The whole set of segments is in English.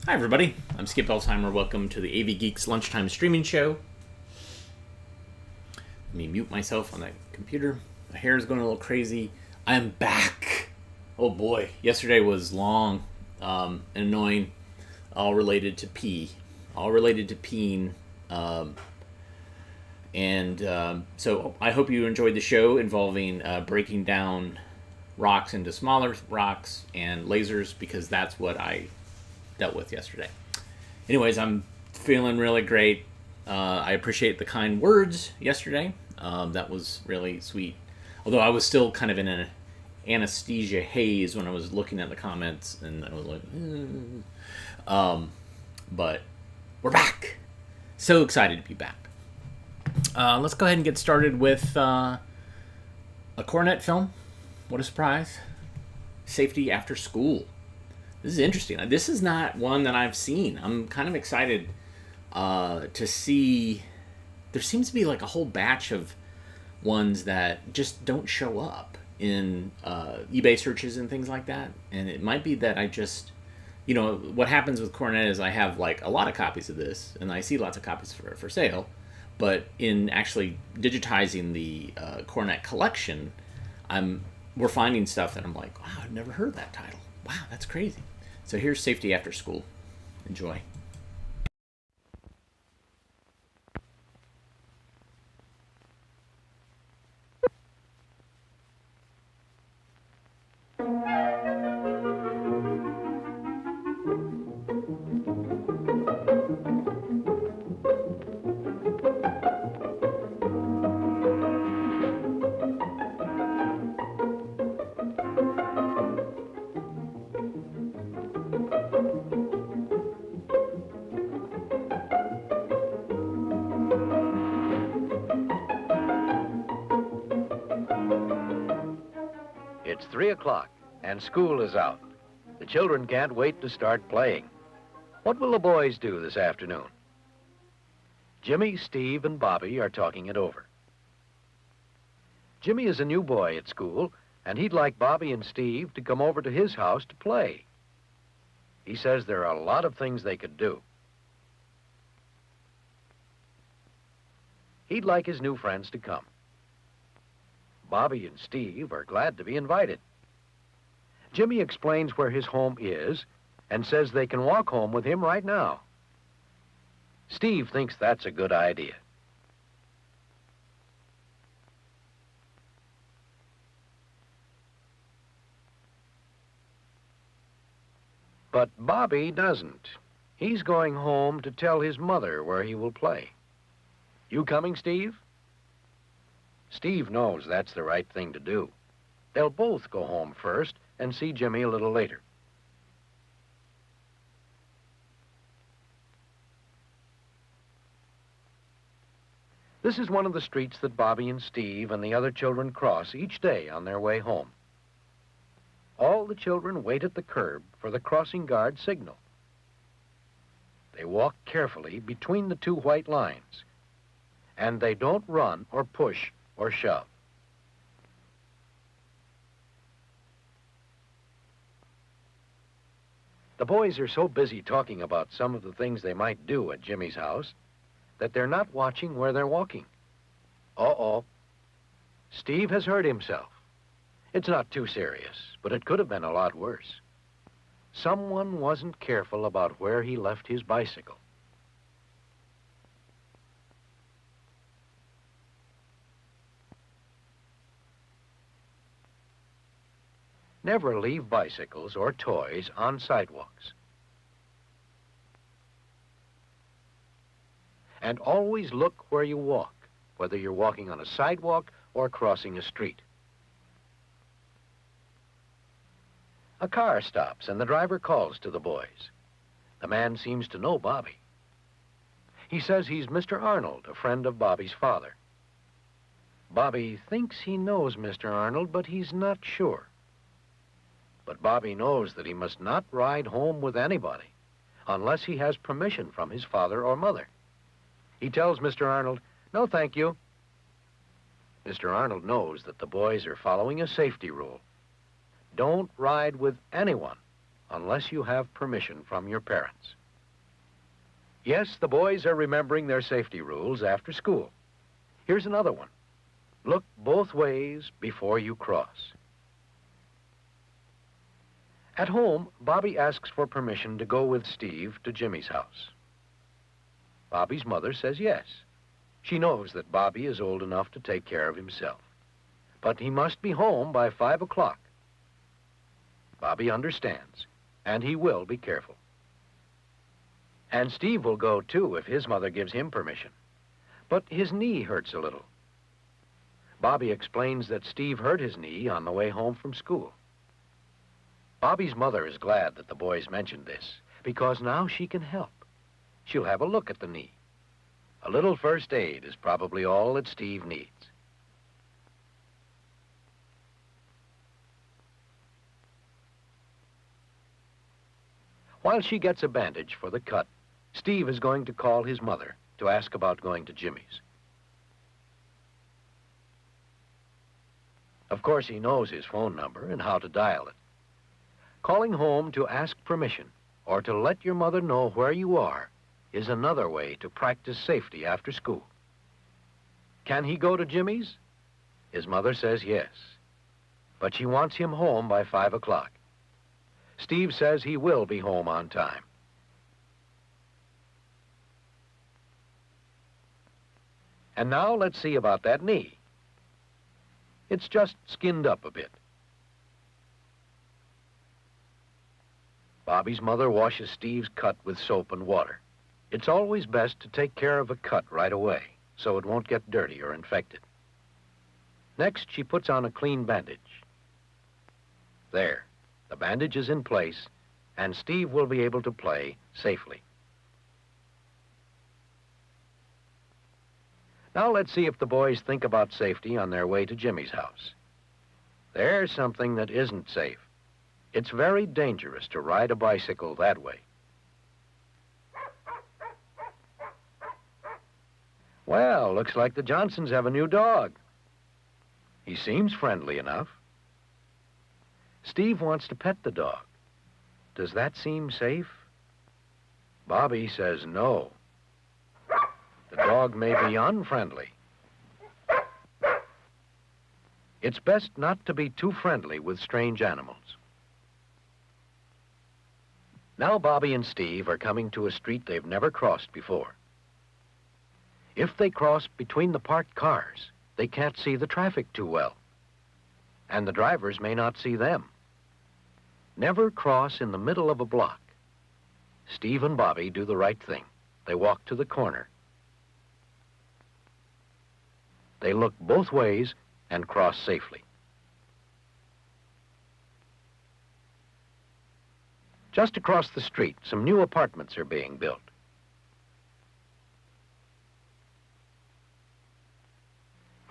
Hi, everybody. I'm Skip Elsheimer. Welcome to the AV Geeks Lunchtime Streaming Show. Let me mute myself on that computer. My hair is going a little crazy. I am back. Oh boy, yesterday was long and annoying, all related to pee, all related to peeing. So I hope you enjoyed the show involving breaking down rocks into smaller rocks and lasers, because that's what I dealt with yesterday. Anyways, I'm feeling really great. I appreciate the kind words yesterday. That was really sweet. Although I was still kind of in an anesthesia haze when I was looking at the comments, and I was like, but we're back. So excited to be back. Let's go ahead and get started with a cornet film. What a surprise. Safety After School. This is interesting. This is not one that I've seen. I'm kind of excited to see. There seems to be like a whole batch of ones that just don't show up in eBay searches and things like that. And it might be that I just, what happens with Cornet is I have like a lot of copies of this, and I see lots of copies for sale. But in actually digitizing the Cornet collection, we're finding stuff that I'm like, wow, I've never heard that title. Wow, that's crazy. So here's Safety After School. Enjoy. It's 3 o'clock, and school is out. The children can't wait to start playing. What will the boys do this afternoon? Jimmy, Steve, and Bobby are talking it over. Jimmy is a new boy at school, and he'd like Bobby and Steve to come over to his house to play. He says there are a lot of things they could do. He'd like his new friends to come. Bobby and Steve are glad to be invited. Jimmy explains where his home is and says they can walk home with him right now. Steve thinks that's a good idea. But Bobby doesn't. He's going home to tell his mother where he will play. You coming, Steve? Steve knows that's the right thing to do. They'll both go home first and see Jimmy a little later. This is one of the streets that Bobby and Steve and the other children cross each day on their way home. All the children wait at the curb for the crossing guard signal. They walk carefully between the two white lines, and they don't run or push or shove. The boys are so busy talking about some of the things they might do at Jimmy's house that they're not watching where they're walking. Uh-oh. Steve has hurt himself. It's not too serious, but it could have been a lot worse. Someone wasn't careful about where he left his bicycle. Never leave bicycles or toys on sidewalks. And always look where you walk, whether you're walking on a sidewalk or crossing a street. A car stops and the driver calls to the boys. The man seems to know Bobby. He says he's Mr. Arnold, a friend of Bobby's father. Bobby thinks he knows Mr. Arnold, but he's not sure. But Bobby knows that he must not ride home with anybody unless he has permission from his father or mother. He tells Mr. Arnold, "No, thank you." Mr. Arnold knows that the boys are following a safety rule. Don't ride with anyone unless you have permission from your parents. Yes, the boys are remembering their safety rules after school. Here's another one. Look both ways before you cross. At home, Bobby asks for permission to go with Steve to Jimmy's house. Bobby's mother says yes. She knows that Bobby is old enough to take care of himself. But he must be home by 5 o'clock. Bobby understands, and he will be careful. And Steve will go too if his mother gives him permission. But his knee hurts a little. Bobby explains that Steve hurt his knee on the way home from school. Bobby's mother is glad that the boys mentioned this, because now she can help. She'll have a look at the knee. A little first aid is probably all that Steve needs. While she gets a bandage for the cut, Steve is going to call his mother to ask about going to Jimmy's. Of course, he knows his phone number and how to dial it. Calling home to ask permission or to let your mother know where you are is another way to practice safety after school. Can he go to Jimmy's? His mother says yes, but she wants him home by 5 o'clock. Steve says he will be home on time. And now let's see about that knee. It's just skinned up a bit. Bobby's mother washes Steve's cut with soap and water. It's always best to take care of a cut right away, so it won't get dirty or infected. Next, she puts on a clean bandage. There, the bandage is in place, and Steve will be able to play safely. Now let's see if the boys think about safety on their way to Jimmy's house. There's something that isn't safe. It's very dangerous to ride a bicycle that way. Well, looks like the Johnsons have a new dog. He seems friendly enough. Steve wants to pet the dog. Does that seem safe? Bobby says no. The dog may be unfriendly. It's best not to be too friendly with strange animals. Now Bobby and Steve are coming to a street they've never crossed before. If they cross between the parked cars, they can't see the traffic too well, and the drivers may not see them. Never cross in the middle of a block. Steve and Bobby do the right thing. They walk to the corner. They look both ways and cross safely. Just across the street, some new apartments are being built.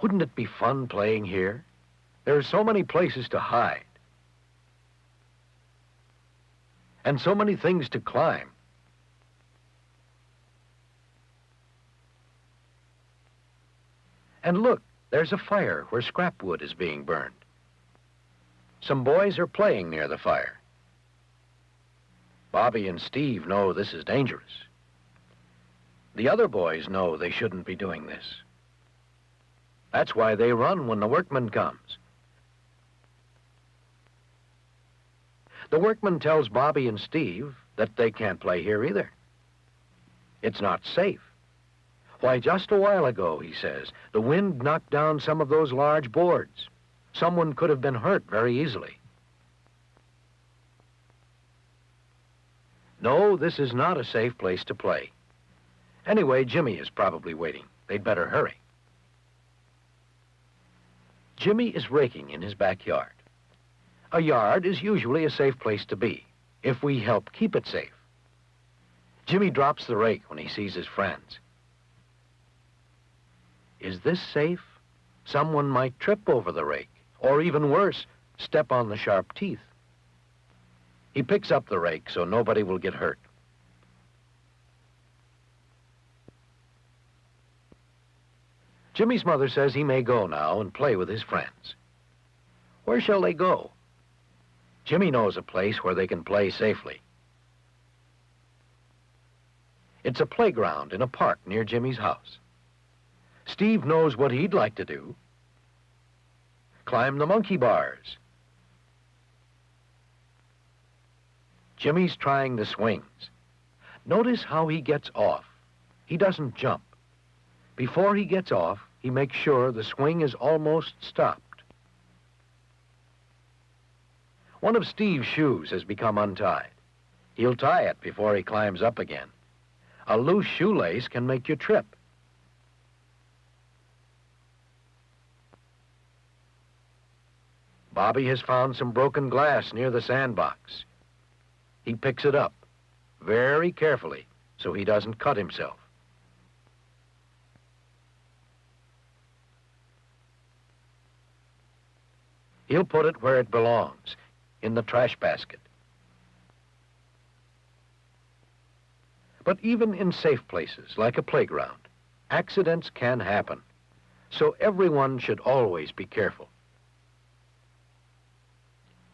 Wouldn't it be fun playing here? There are so many places to hide. And so many things to climb. And look, there's a fire where scrap wood is being burned. Some boys are playing near the fire. Bobby and Steve know this is dangerous. The other boys know they shouldn't be doing this. That's why they run when the workman comes. The workman tells Bobby and Steve that they can't play here either. It's not safe. Why, just a while ago, he says, the wind knocked down some of those large boards. Someone could have been hurt very easily. No, this is not a safe place to play. Anyway, Jimmy is probably waiting. They'd better hurry. Jimmy is raking in his backyard. A yard is usually a safe place to be, if we help keep it safe. Jimmy drops the rake when he sees his friends. Is this safe? Someone might trip over the rake, or even worse, step on the sharp teeth. He picks up the rake so nobody will get hurt. Jimmy's mother says he may go now and play with his friends. Where shall they go? Jimmy knows a place where they can play safely. It's a playground in a park near Jimmy's house. Steve knows what he'd like to do. Climb the monkey bars. Jimmy's trying the swings. Notice how he gets off. He doesn't jump. Before he gets off, he makes sure the swing is almost stopped. One of Steve's shoes has become untied. He'll tie it before he climbs up again. A loose shoelace can make you trip. Bobby has found some broken glass near the sandbox. He picks it up very carefully so he doesn't cut himself. He'll put it where it belongs, in the trash basket. But even in safe places, like a playground, accidents can happen. So everyone should always be careful.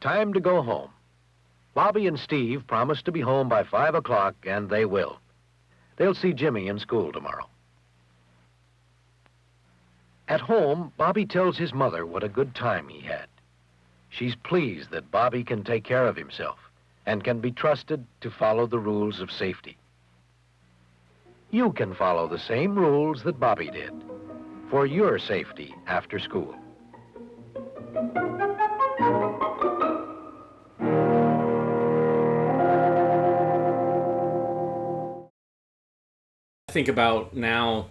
Time to go home. Bobby and Steve promised to be home by 5 o'clock, and they will. They'll see Jimmy in school tomorrow. At home, Bobby tells his mother what a good time he had. She's pleased that Bobby can take care of himself and can be trusted to follow the rules of safety. You can follow the same rules that Bobby did for your safety after school. I think about now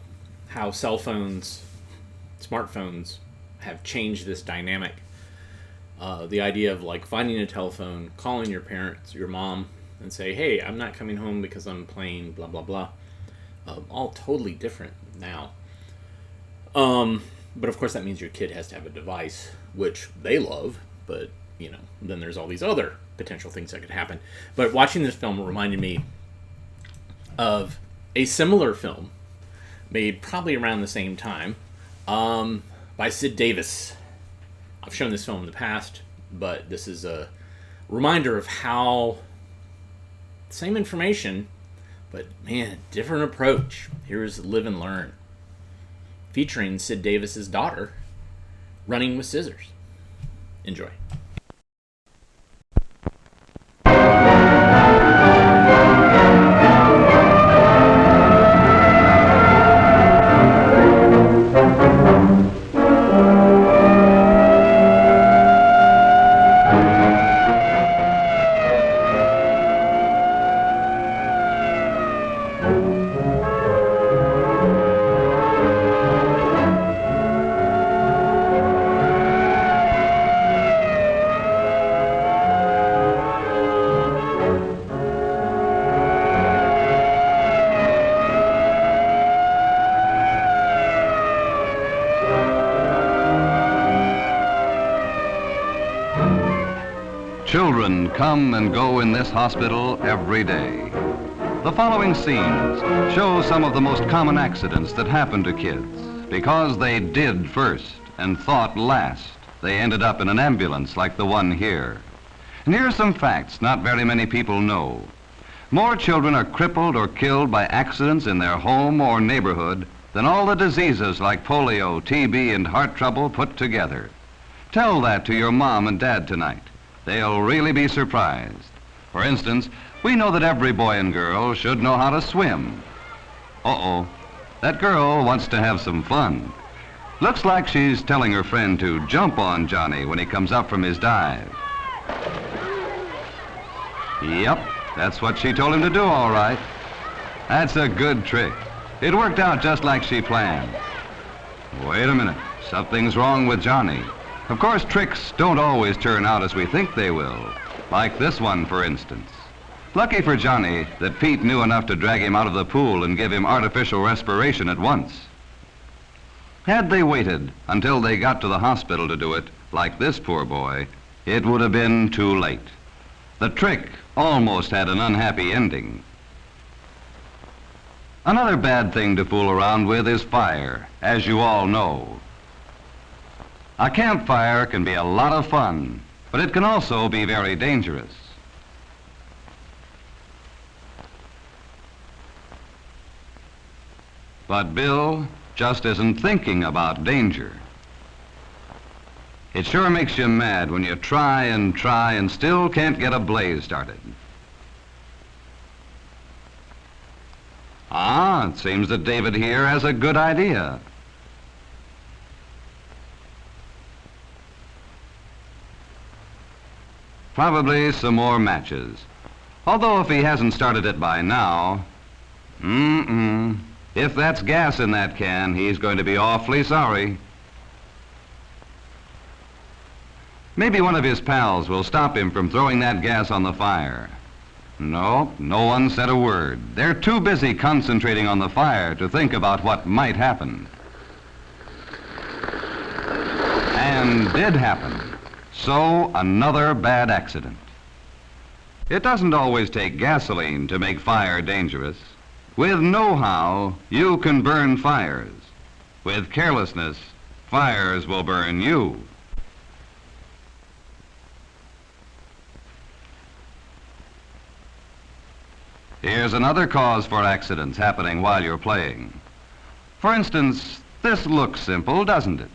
how cell phones, smartphones, have changed this dynamic. The idea of like finding a telephone, calling your parents, your mom, and say, hey, I'm not coming home because I'm playing blah, blah, blah. All totally different now. But of course that means your kid has to have a device, which they love, but, you know, then there's all these other potential things that could happen. But watching this film reminded me of a similar film made probably around the same time by Sid Davis. I've shown this film in the past, but this is a reminder of how same information, but man, different approach. Here's Live and Learn, featuring Sid Davis's daughter running with scissors. Enjoy. Children come and go in this hospital every day. The following scenes show some of the most common accidents that happen to kids. Because they did first and thought last, they ended up in an ambulance like the one here. And here are some facts not very many people know. More children are crippled or killed by accidents in their home or neighborhood than all the diseases like polio, TB, and heart trouble put together. Tell that to your mom and dad tonight. They'll really be surprised. For instance, we know that every boy and girl should know how to swim. Uh-oh, that girl wants to have some fun. Looks like she's telling her friend to jump on Johnny when he comes up from his dive. Yep, that's what she told him to do, all right. That's a good trick. It worked out just like she planned. Wait a minute, something's wrong with Johnny. Of course, tricks don't always turn out as we think they will. Like this one, for instance. Lucky for Johnny that Pete knew enough to drag him out of the pool and give him artificial respiration at once. Had they waited until they got to the hospital to do it, like this poor boy, it would have been too late. The trick almost had an unhappy ending. Another bad thing to fool around with is fire, as you all know. A campfire can be a lot of fun, but it can also be very dangerous. But Bill just isn't thinking about danger. It sure makes you mad when you try and still can't get a blaze started. It seems that David here has a good idea. Probably some more matches. Although if he hasn't started it by now, if that's gas in that can, he's going to be awfully sorry. Maybe one of his pals will stop him from throwing that gas on the fire. No one said a word. They're too busy concentrating on the fire to think about what might happen. And did happen. So, another bad accident. It doesn't always take gasoline to make fire dangerous. With know-how, you can burn fires. With carelessness, fires will burn you. Here's another cause for accidents happening while you're playing. For instance, this looks simple, doesn't it?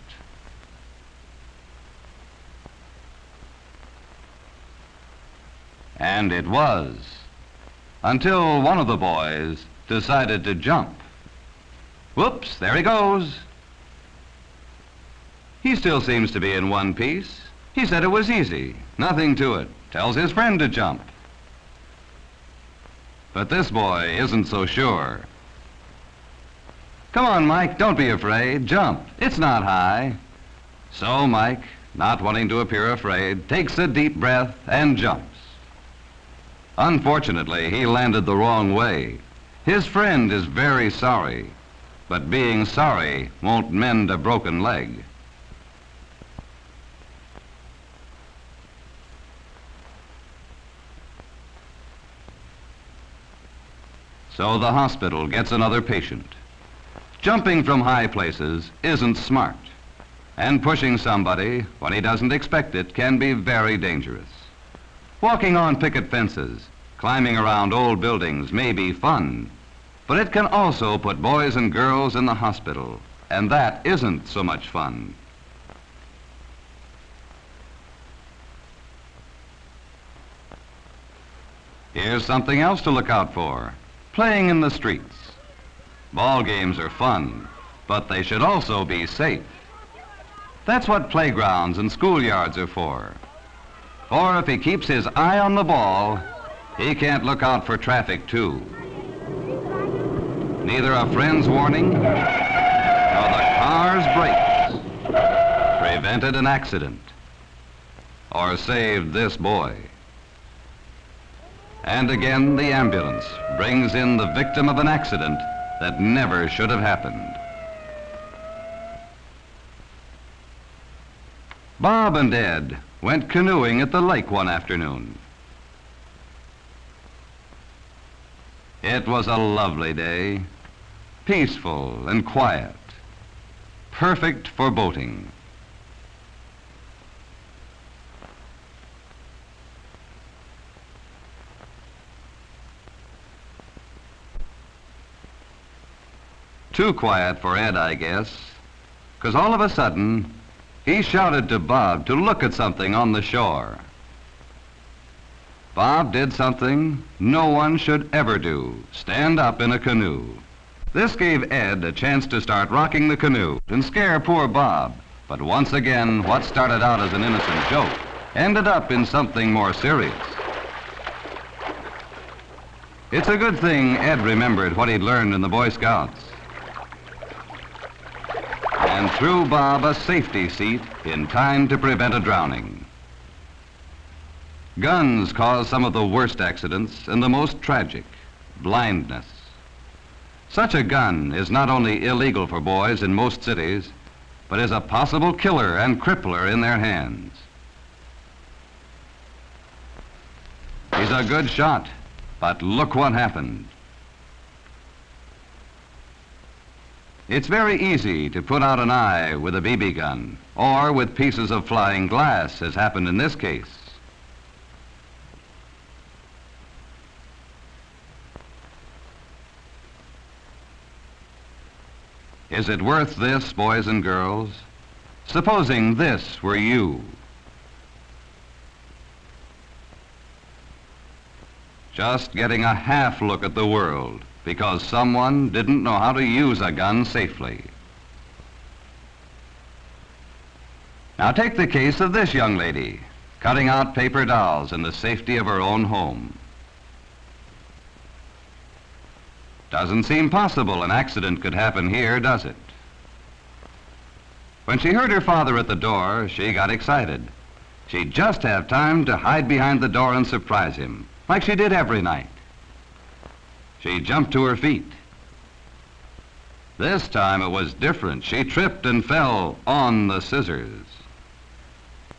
And it was, until one of the boys decided to jump. Whoops, there he goes. He still seems to be in one piece. He said it was easy, nothing to it. Tells his friend to jump. But this boy isn't so sure. Come on, Mike, don't be afraid. Jump. It's not high. So Mike, not wanting to appear afraid, takes a deep breath and jumps. Unfortunately, he landed the wrong way. His friend is very sorry, but being sorry won't mend a broken leg. So the hospital gets another patient. Jumping from high places isn't smart, and pushing somebody when he doesn't expect it can be very dangerous. Walking on picket fences, climbing around old buildings may be fun, but it can also put boys and girls in the hospital, and that isn't so much fun. Here's something else to look out for. Playing in the streets. Ball games are fun, but they should also be safe. That's what playgrounds and schoolyards are for. For if he keeps his eye on the ball, he can't look out for traffic too. Neither a friend's warning nor the car's brakes prevented an accident or saved this boy. And again, the ambulance brings in the victim of an accident that never should have happened. Bob and Ed went canoeing at the lake one afternoon. It was a lovely day, peaceful and quiet, perfect for boating. Too quiet for Ed, I guess, 'cause all of a sudden, he shouted to Bob to look at something on the shore. Bob did something no one should ever do, stand up in a canoe. This gave Ed a chance to start rocking the canoe and scare poor Bob. But once again, what started out as an innocent joke ended up in something more serious. It's a good thing Ed remembered what he'd learned in the Boy Scouts and threw Bob a safety seat in time to prevent a drowning. Guns cause some of the worst accidents and the most tragic, blindness. Such a gun is not only illegal for boys in most cities, but is a possible killer and crippler in their hands. He's a good shot, but look what happened. It's very easy to put out an eye with a BB gun, or with pieces of flying glass, as happened in this case. Is it worth this, boys and girls? Supposing this were you. Just getting a half look at the world because someone didn't know how to use a gun safely. Now take the case of this young lady, cutting out paper dolls in the safety of her own home. Doesn't seem possible an accident could happen here, does it? When she heard her father at the door, she got excited. She'd just have time to hide behind the door and surprise him, like she did every night. She jumped to her feet. This time it was different. She tripped and fell on the scissors.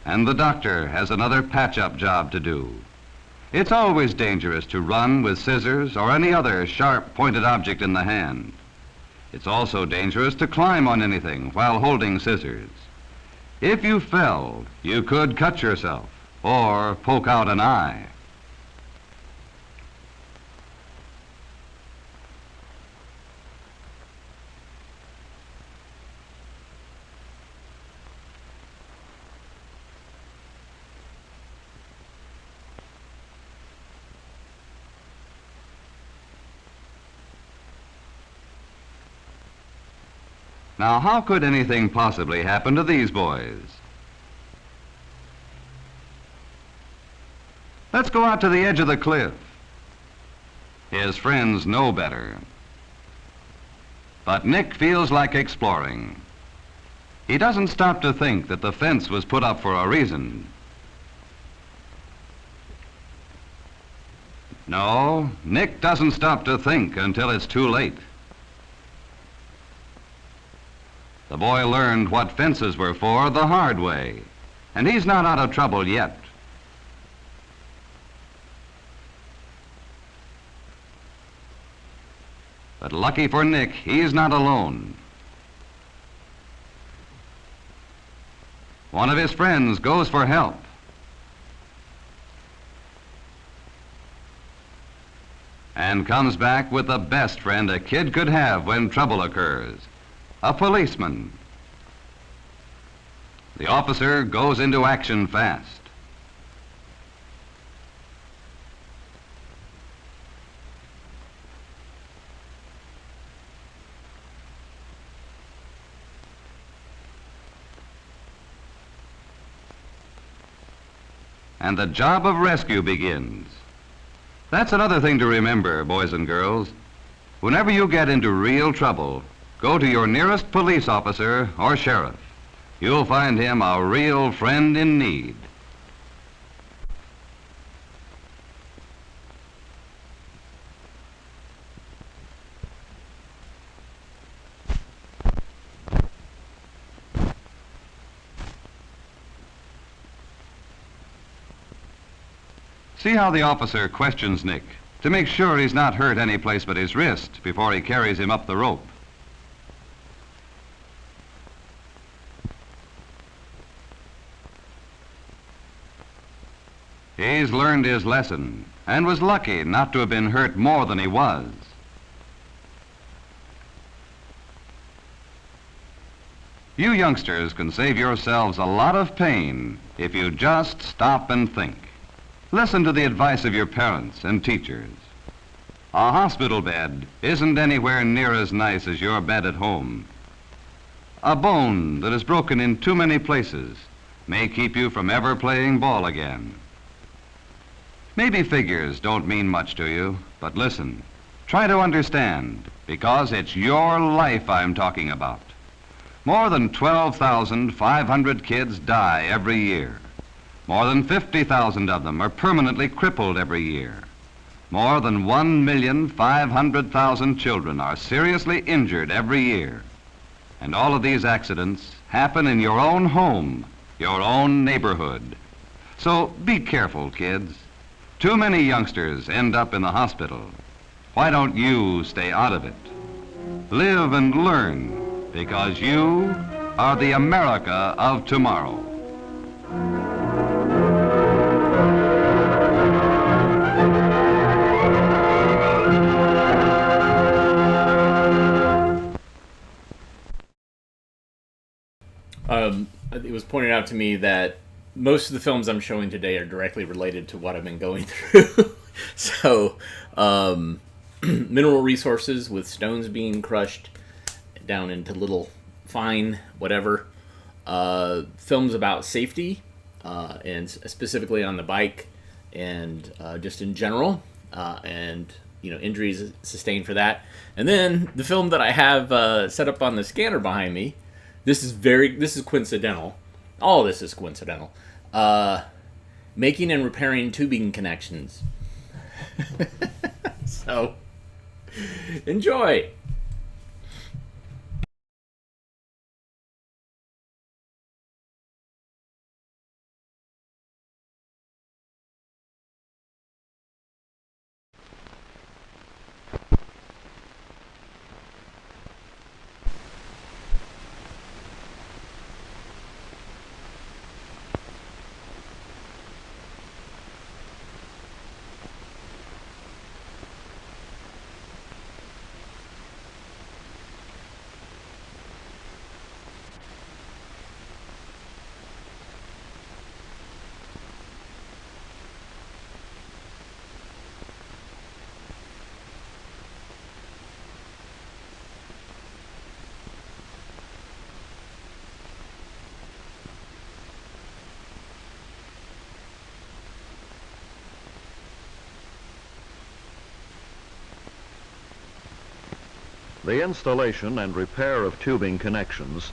And the doctor has another patch-up job to do. It's always dangerous to run with scissors or any other sharp pointed object in the hand. It's also dangerous to climb on anything while holding scissors. If you fell, you could cut yourself or poke out an eye. Now, how could anything possibly happen to these boys? Let's go out to the edge of the cliff. His friends know better. But Nick feels like exploring. He doesn't stop to think that the fence was put up for a reason. No, Nick doesn't stop to think until it's too late. The boy learned what fences were for the hard way, and he's not out of trouble yet. But lucky for Nick, he's not alone. One of his friends goes for help. And comes back with the best friend a kid could have when trouble occurs. A policeman. The officer goes into action fast. And the job of rescue begins. That's another thing to remember, boys and girls. Whenever you get into real trouble, go to your nearest police officer or sheriff. You'll find him a real friend in need. See how the officer questions Nick to make sure he's not hurt any place but his wrist before he carries him up the rope. He's learned his lesson and was lucky not to have been hurt more than he was. You youngsters can save yourselves a lot of pain if you just stop and think. Listen to the advice of your parents and teachers. A hospital bed isn't anywhere near as nice as your bed at home. A bone that is broken in too many places may keep you from ever playing ball again. Maybe figures don't mean much to you, but listen, try to understand, because it's your life I'm talking about. More than 12,500 kids die every year. More than 50,000 of them are permanently crippled every year. More than 1,500,000 children are seriously injured every year. And all of these accidents happen in your own home, your own neighborhood. So be careful, kids. Too many youngsters end up in the hospital. Why don't you stay out of it? Live and learn. because you are the America of tomorrow. It was pointed out to me that most of the films I'm showing today are directly related to what I've been going through. So, mineral resources with stones being crushed down into little fine whatever. Films about safety, and specifically on the bike, and just in general, and injuries sustained for that. And then the film that I have set up on the scanner behind me. This is coincidental. All this is coincidental. Making and repairing tubing connections. So, enjoy. The installation and repair of tubing connections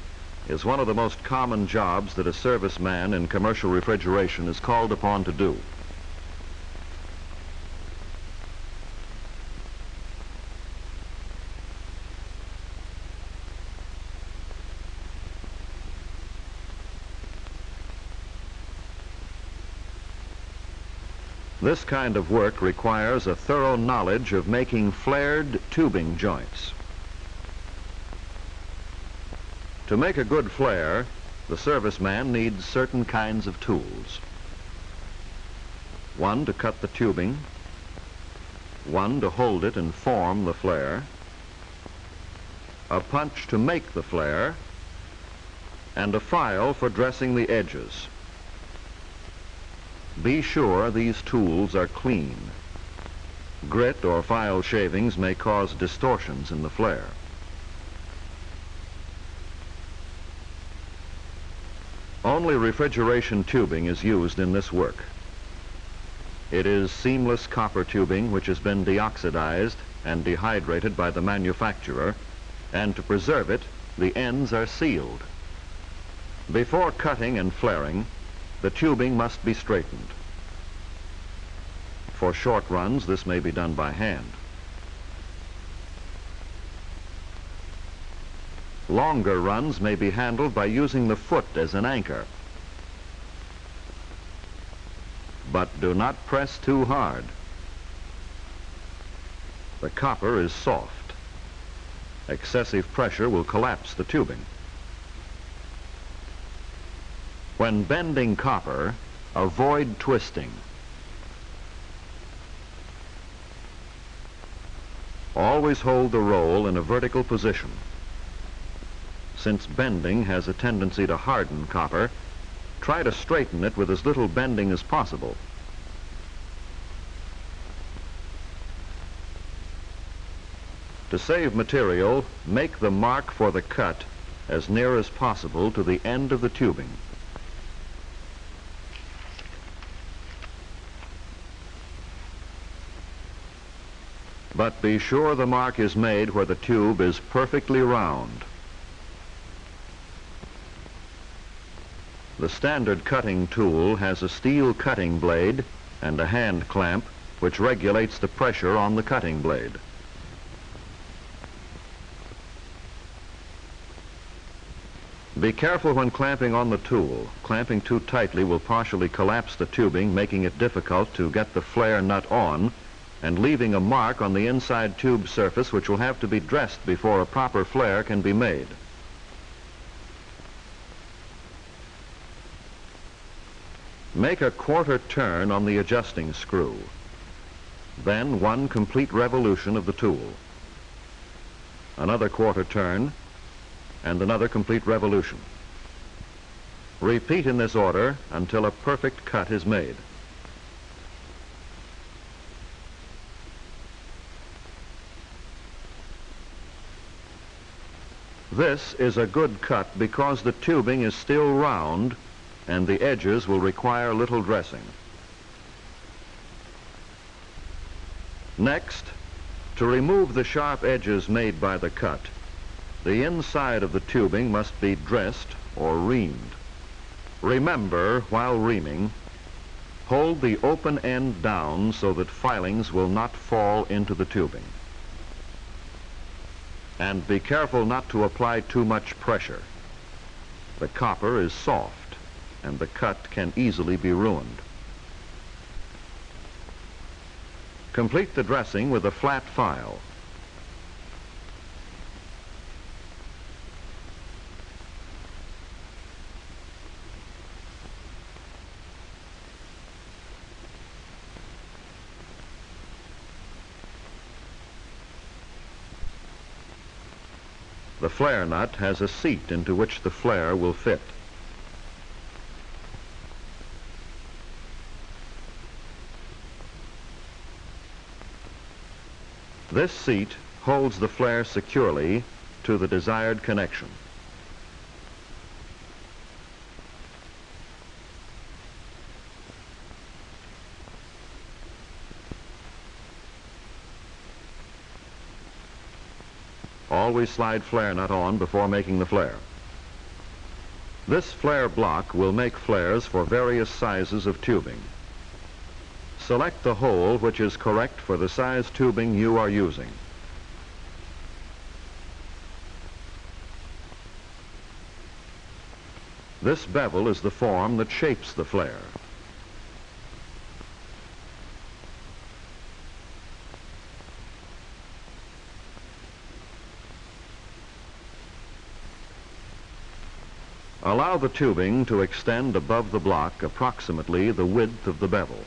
is one of the most common jobs that a serviceman in commercial refrigeration is called upon to do. This kind of work requires a thorough knowledge of making flared tubing joints. To make a good flare, the serviceman needs certain kinds of tools. One to cut the tubing, one to hold it and form the flare, a punch to make the flare, and a file for dressing the edges. Be sure these tools are clean. Grit or file shavings may cause distortions in the flare. Only refrigeration tubing is used in this work. It is seamless copper tubing which has been deoxidized and dehydrated by the manufacturer, and to preserve it, the ends are sealed. Before cutting and flaring, the tubing must be straightened. For short runs, this may be done by hand. Longer runs may be handled by using the foot as an anchor. But do not press too hard. The copper is soft. Excessive pressure will collapse the tubing. When bending copper, avoid twisting. Always hold the roll in a vertical position. Since bending has a tendency to harden copper, try to straighten it with as little bending as possible. To save material, make the mark for the cut as near as possible to the end of the tubing. But be sure the mark is made where the tube is perfectly round. The standard cutting tool has a steel cutting blade and a hand clamp which regulates the pressure on the cutting blade. Be careful when clamping on the tool. Clamping too tightly will partially collapse the tubing, making it difficult to get the flare nut on, and leaving a mark on the inside tube surface which will have to be dressed before a proper flare can be made. Make a quarter turn on the adjusting screw. Then 1 complete revolution of the tool. Another quarter turn, and another complete revolution. Repeat in this order until a perfect cut is made. This is a good cut because the tubing is still round and the edges will require little dressing. Next, to remove the sharp edges made by the cut, the inside of the tubing must be dressed or reamed. Remember, while reaming, hold the open end down so that filings will not fall into the tubing. And be careful not to apply too much pressure. The copper is soft, and the cut can easily be ruined. Complete the dressing with a flat file. The flare nut has a seat into which the flare will fit. This seat holds the flare securely to the desired connection. Always slide flare nut on before making the flare. This flare block will make flares for various sizes of tubing. Select the hole which is correct for the size tubing you are using. This bevel is the form that shapes the flare. Allow the tubing to extend above the block approximately the width of the bevel.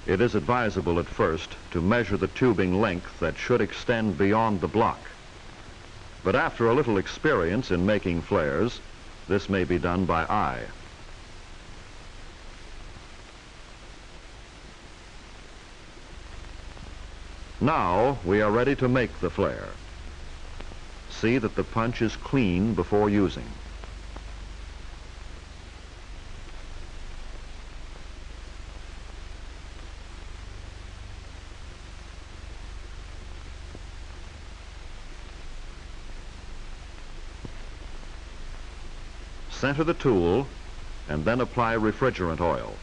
It is advisable at first to measure the tubing length that should extend beyond the block. But after a little experience in making flares, this may be done by eye. Now we are ready to make the flare. See that the punch is clean before using. Center the tool and then apply refrigerant oil.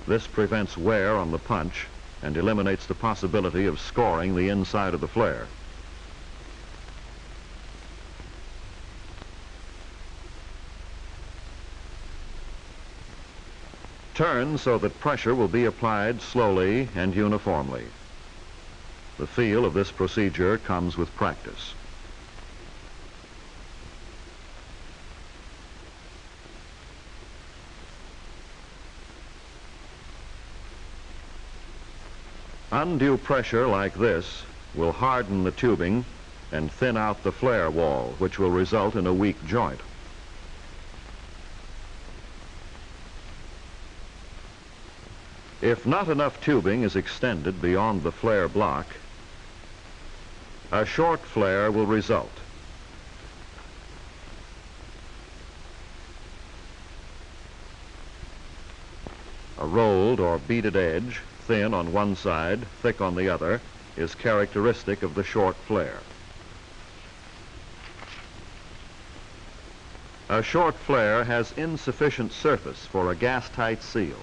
This prevents wear on the punch and eliminates the possibility of scoring the inside of the flare. Turn so that pressure will be applied slowly and uniformly. The feel of this procedure comes with practice. Undue pressure like this will harden the tubing and thin out the flare wall, which will result in a weak joint. If not enough tubing is extended beyond the flare block, a short flare will result. A rolled or beaded edge, thin on one side, thick on the other, is characteristic of the short flare. A short flare has insufficient surface for a gas-tight seal.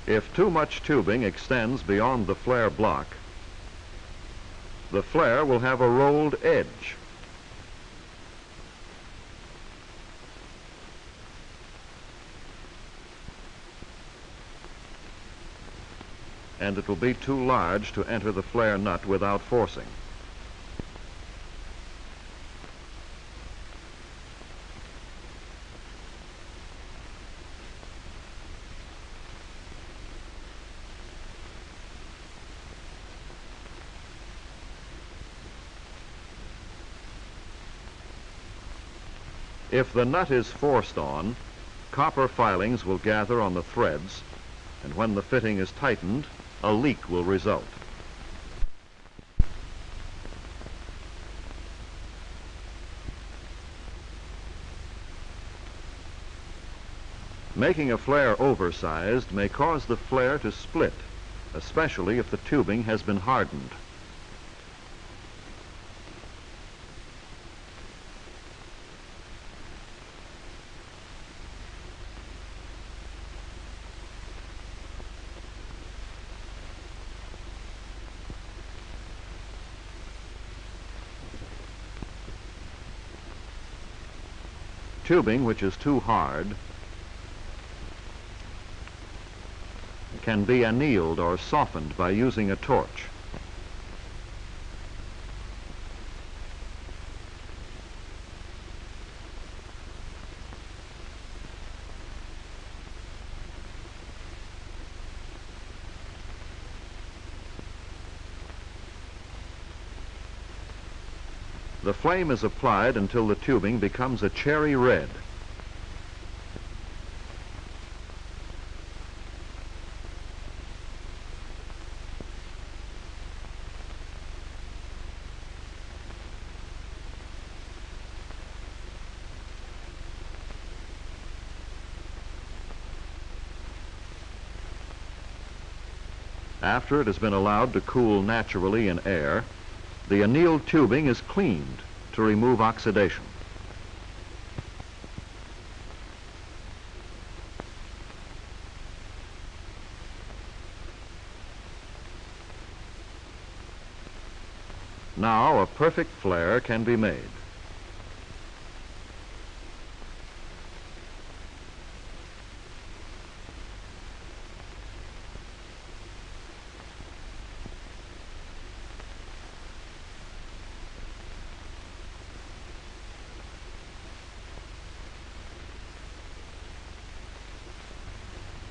If too much tubing extends beyond the flare block, the flare will have a rolled edge. And it will be too large to enter the flare nut without forcing. If the nut is forced on, copper filings will gather on the threads, and when the fitting is tightened, a leak will result. Making a flare oversized may cause the flare to split, especially if the tubing has been hardened. Tubing which is too hard can be annealed or softened by using a torch. The flame is applied until the tubing becomes a cherry red. After it has been allowed to cool naturally in air, the annealed tubing is cleaned to remove oxidation. Now a perfect flare can be made.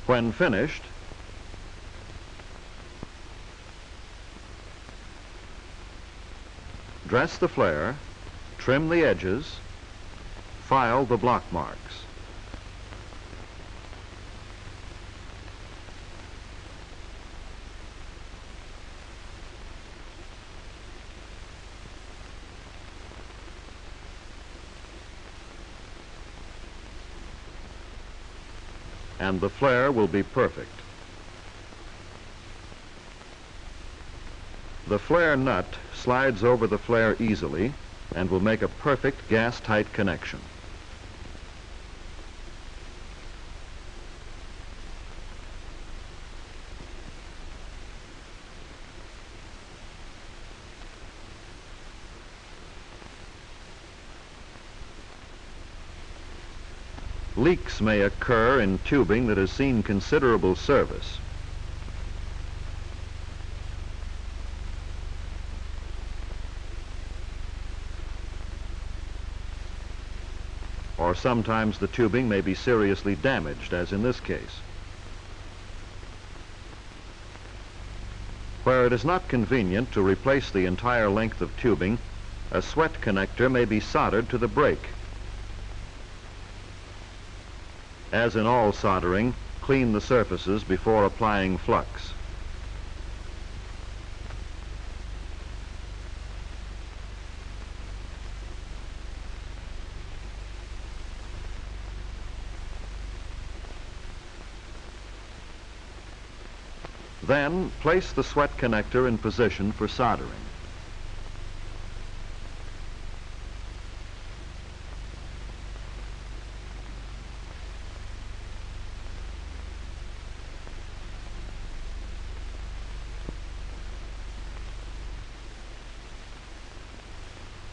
When finished, dress the flare, trim the edges, file the block marks. And the flare will be perfect. The flare nut slides over the flare easily and will make a perfect gas-tight connection. Leaks may occur in tubing that has seen considerable service. Or sometimes the tubing may be seriously damaged, as in this case. Where it is not convenient to replace the entire length of tubing, a sweat connector may be soldered to the brake. As in all soldering, clean the surfaces before applying flux. Then, place the sweat connector in position for soldering.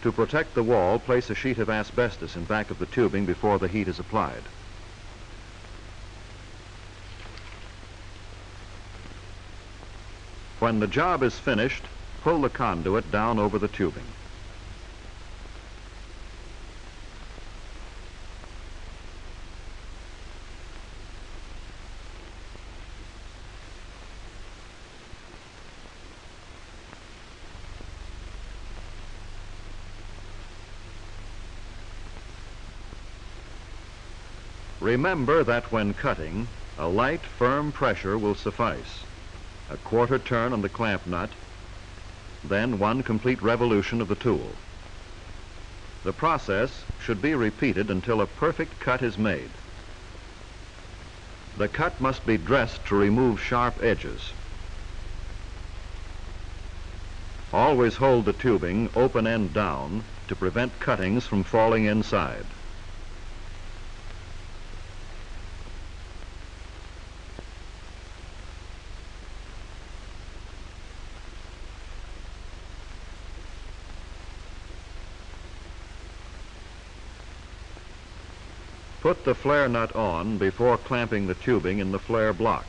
To protect the wall, place a sheet of asbestos in back of the tubing before the heat is applied. When the job is finished, pull the conduit down over the tubing. Remember that when cutting, a light, firm pressure will suffice. A quarter turn on the clamp nut, then 1 complete revolution of the tool. The process should be repeated until a perfect cut is made. The cut must be dressed to remove sharp edges. Always hold the tubing open end down to prevent cuttings from falling inside. Put the flare nut on before clamping the tubing in the flare block.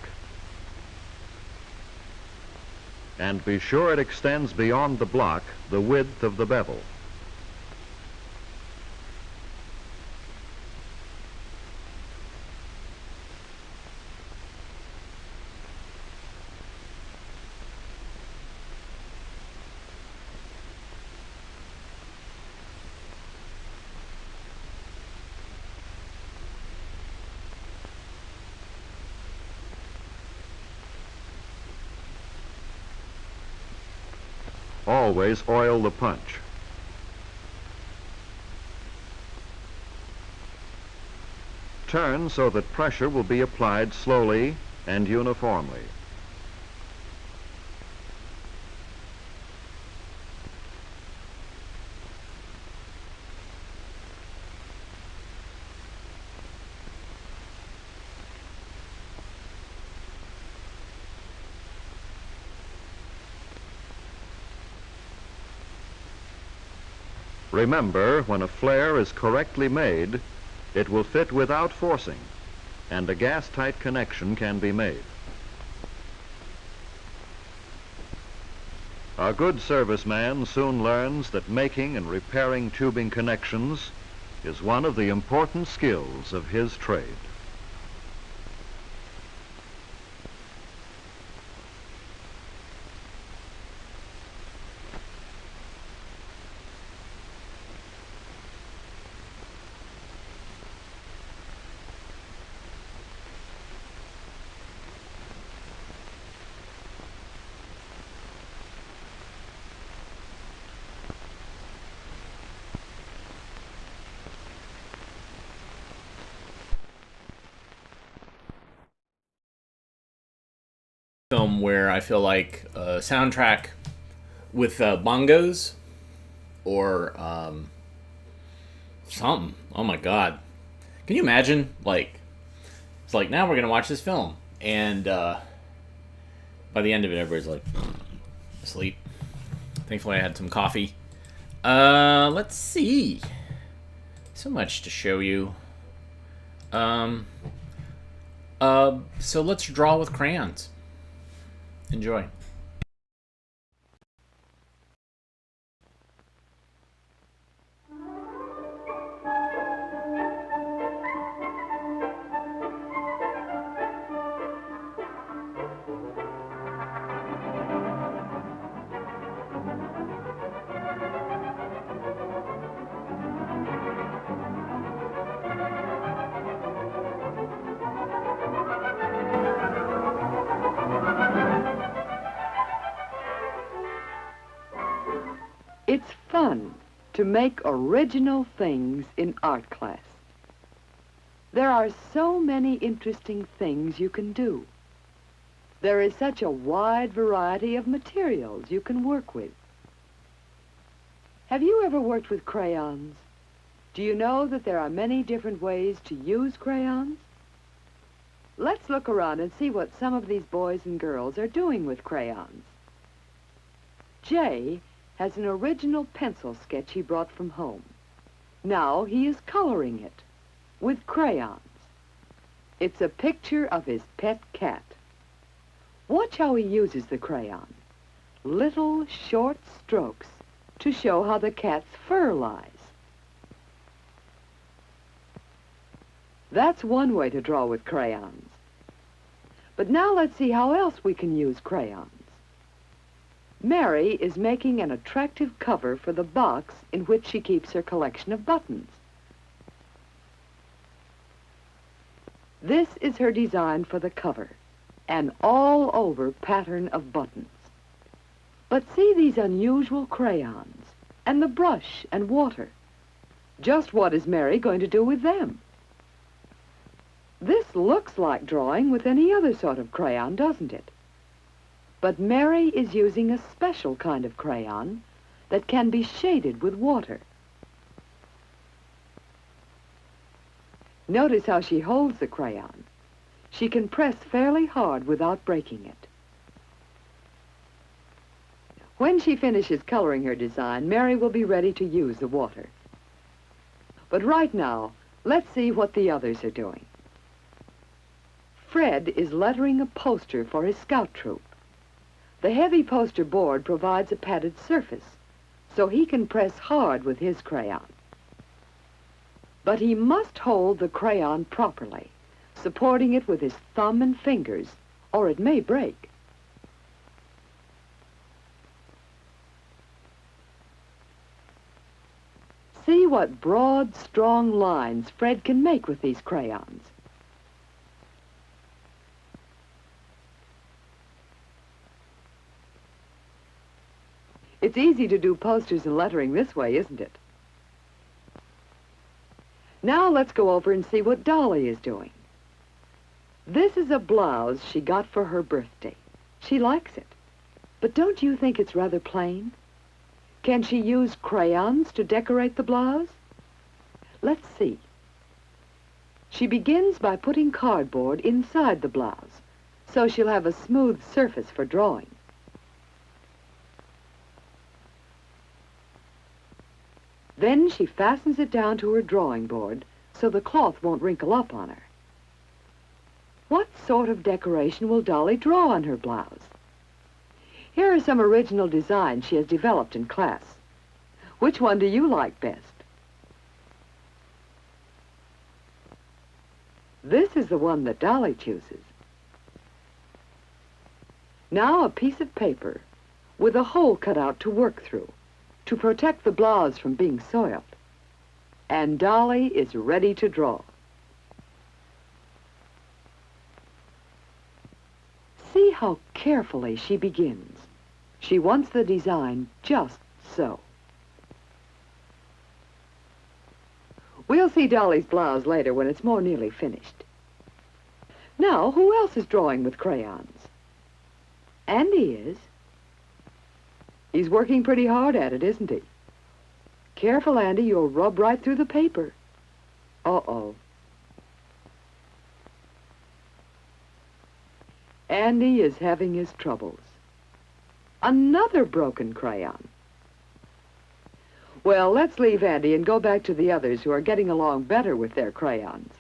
And be sure it extends beyond the block the width of the bevel. Always oil the punch. Turn so that pressure will be applied slowly and uniformly. Remember, when a flare is correctly made, it will fit without forcing, and a gas-tight connection can be made. A good serviceman soon learns that making and repairing tubing connections is one of the important skills of his trade. Film where I feel like a soundtrack with bongos or something. Oh my god. Can you imagine? Like, it's like, now we're going to watch this film. And by the end of it, everybody's like, asleep. Thankfully, I had some coffee. Let's see. So much to show you. So let's draw with crayons. Enjoy. It's fun to make original things in art class. There are so many interesting things you can do. There is such a wide variety of materials you can work with. Have you ever worked with crayons? Do you know that there are many different ways to use crayons? Let's look around and see what some of these boys and girls are doing with crayons. Jay has an original pencil sketch he brought from home. Now he is coloring it with crayons. It's a picture of his pet cat. Watch how he uses the crayon. Little short strokes to show how the cat's fur lies. That's one way to draw with crayons. But now let's see how else we can use crayons. Mary is making an attractive cover for the box in which she keeps her collection of buttons. This is her design for the cover, an all-over pattern of buttons. But see these unusual crayons, and the brush and water. Just what is Mary going to do with them? This looks like drawing with any other sort of crayon, doesn't it? But Mary is using a special kind of crayon that can be shaded with water. Notice how she holds the crayon. She can press fairly hard without breaking it. When she finishes coloring her design, Mary will be ready to use the water. But right now, let's see what the others are doing. Fred is lettering a poster for his scout troop. The heavy poster board provides a padded surface, so he can press hard with his crayon. But he must hold the crayon properly, supporting it with his thumb and fingers, or it may break. See what broad, strong lines Fred can make with these crayons. It's easy to do posters and lettering this way, isn't it? Now let's go over and see what Dolly is doing. This is a blouse she got for her birthday. She likes it. But don't you think it's rather plain? Can she use crayons to decorate the blouse? Let's see. She begins by putting cardboard inside the blouse, so she'll have a smooth surface for drawing. Then she fastens it down to her drawing board so the cloth won't wrinkle up on her. What sort of decoration will Dolly draw on her blouse? Here are some original designs she has developed in class. Which one do you like best? This is the one that Dolly chooses. Now a piece of paper with a hole cut out to work through, to protect the blouse from being soiled. And Dolly is ready to draw. See how carefully she begins. She wants the design just so. We'll see Dolly's blouse later when it's more nearly finished. Now, who else is drawing with crayons? Andy is. He's working pretty hard at it, isn't he? Careful, Andy, you'll rub right through the paper. Uh-oh. Andy is having his troubles. Another broken crayon. Well, let's leave Andy and go back to the others who are getting along better with their crayons.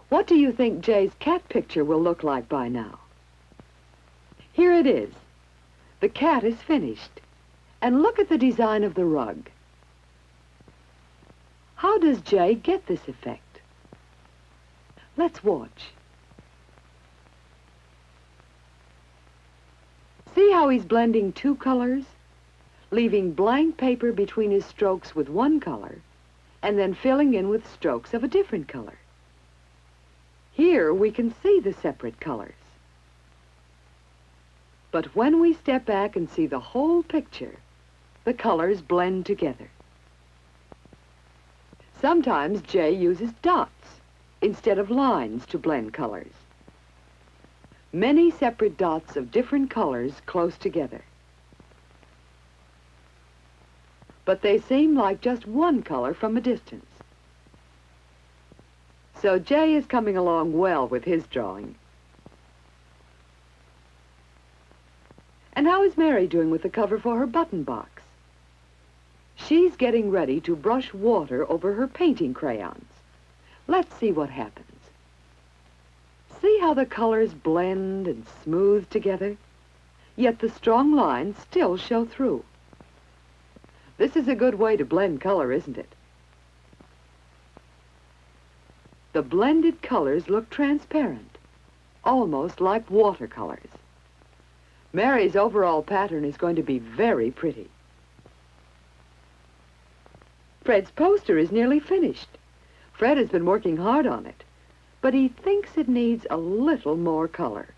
What do you think Jay's cat picture will look like by now? Here it is. The cat is finished. And look at the design of the rug. How does Jay get this effect? Let's watch. See how he's blending two colors, leaving blank paper between his strokes with one color, and then filling in with strokes of a different color. Here we can see the separate colors. But when we step back and see the whole picture, the colors blend together. Sometimes Jay uses dots instead of lines to blend colors. Many separate dots of different colors close together. But they seem like just one color from a distance. So Jay is coming along well with his drawing. And how is Mary doing with the cover for her button box? She's getting ready to brush water over her painting crayons. Let's see what happens. See how the colors blend and smooth together, yet the strong lines still show through. This is a good way to blend color, isn't it? The blended colors look transparent, almost like watercolors. Mary's overall pattern is going to be very pretty. Fred's poster is nearly finished. Fred has been working hard on it, but he thinks it needs a little more color.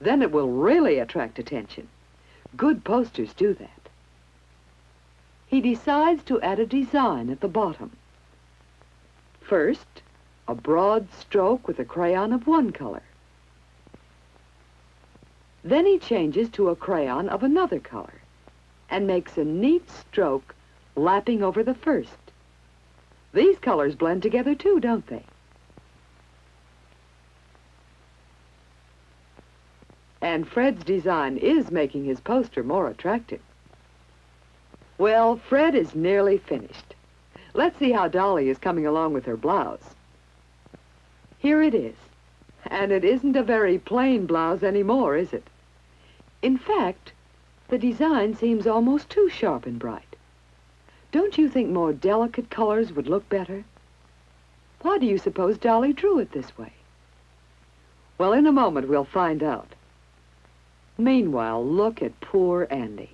Then it will really attract attention. Good posters do that. He decides to add a design at the bottom. First, a broad stroke with a crayon of one color. Then he changes to a crayon of another color and makes a neat stroke lapping over the first. These colors blend together too, don't they? And Fred's design is making his poster more attractive. Well, Fred is nearly finished. Let's see how Dolly is coming along with her blouse. Here it is. And it isn't a very plain blouse anymore, is it? In fact, the design seems almost too sharp and bright. Don't you think more delicate colors would look better? Why do you suppose Dolly drew it this way? Well, in a moment we'll find out. Meanwhile, look at poor Andy.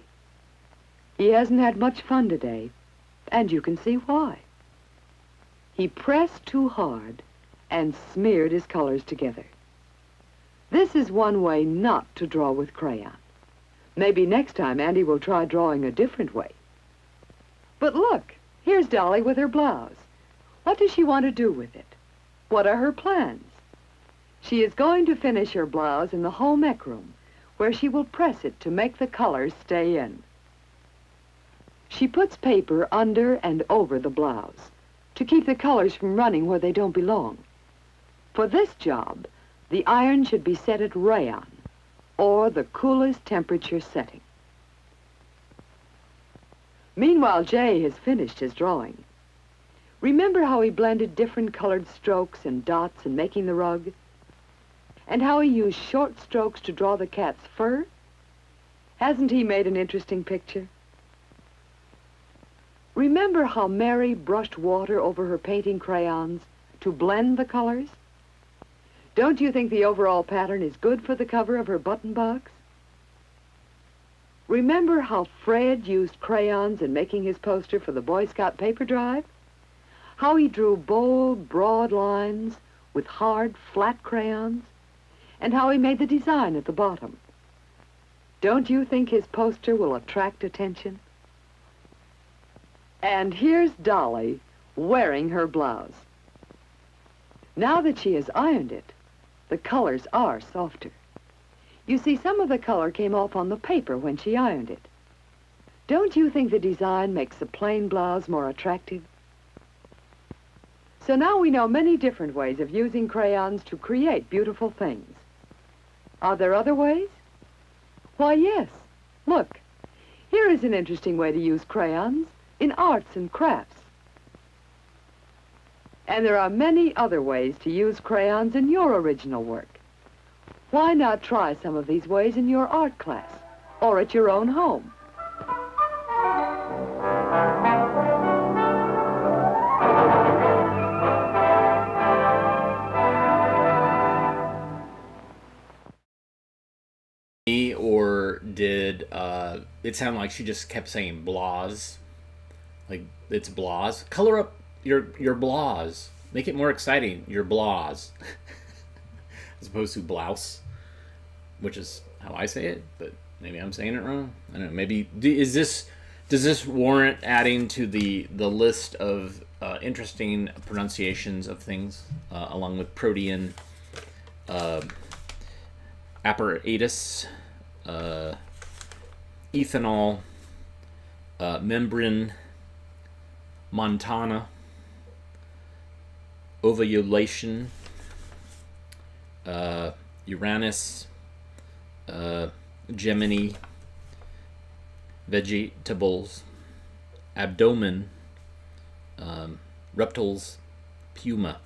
He hasn't had much fun today, and you can see why. He pressed too hard and smeared his colors together. This is one way not to draw with crayon. Maybe next time Andy will try drawing a different way. But look, here's Dolly with her blouse. What does she want to do with it? What are her plans? She is going to finish her blouse in the home ec room, where she will press it to make the colors stay in. She puts paper under and over the blouse to keep the colors from running where they don't belong. For this job, the iron should be set at rayon, or the coolest temperature setting. Meanwhile, Jay has finished his drawing. Remember how he blended different colored strokes and dots in making the rug? And how he used short strokes to draw the cat's fur? Hasn't he made an interesting picture? Remember how Mary brushed water over her painting crayons to blend the colors? Don't you think the overall pattern is good for the cover of her button box? Remember how Fred used crayons in making his poster for the Boy Scout paper drive? How he drew bold, broad lines with hard, flat crayons? And how he made the design at the bottom? Don't you think his poster will attract attention? And here's Dolly wearing her blouse. Now that she has ironed it, the colors are softer. You see, some of the color came off on the paper when she ironed it. Don't you think the design makes the plain blouse more attractive? So now we know many different ways of using crayons to create beautiful things. Are there other ways? Why, yes. Look, here is an interesting way to use crayons in arts and crafts. And there are many other ways to use crayons in your original work. Why not try some of these ways in your art class or at your own home? Or did it sound like she just kept saying blahs? Like it's blahs. Color up your blahs. Make it more exciting. Your blahs. As opposed to blouse, which is how I say it, but maybe I'm saying it wrong. I don't know. Maybe does this warrant adding to the list of interesting pronunciations of things, along with protein, apparatus, ethanol, membrane, Montana, ovulation, Uranus, Gemini, vegetables, abdomen, reptiles, puma.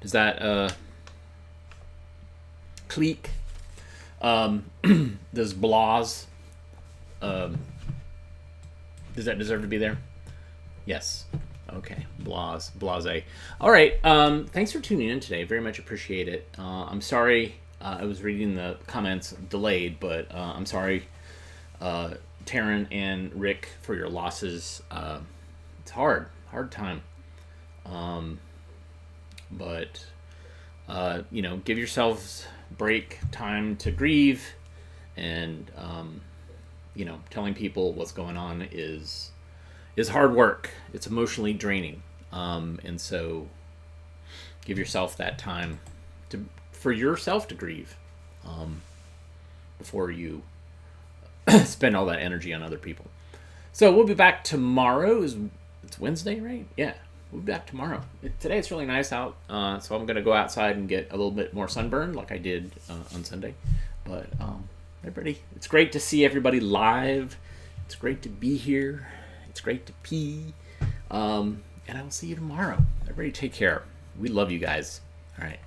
Does that clique? Does blahs? Does that deserve to be there? Yes. Okay. Blase. All right. Thanks for tuning in today. Very much appreciate it. I'm sorry I was reading the comments delayed, but I'm sorry, Taryn and Rick, for your losses. It's hard time. But give yourselves break, time to grieve, and telling people what's going on is hard work. It's emotionally draining, and so give yourself that time for yourself to grieve before you spend all that energy on other people. So we'll be back tomorrow. It's Wednesday, right? Yeah, we'll be back tomorrow. Today it's really nice out, so I'm gonna go outside and get a little bit more sunburn like I did on Sunday. But everybody, it's great to see everybody live. It's great to be here. It's great to pee. And I will see you tomorrow. Everybody take care. We love you guys. All right.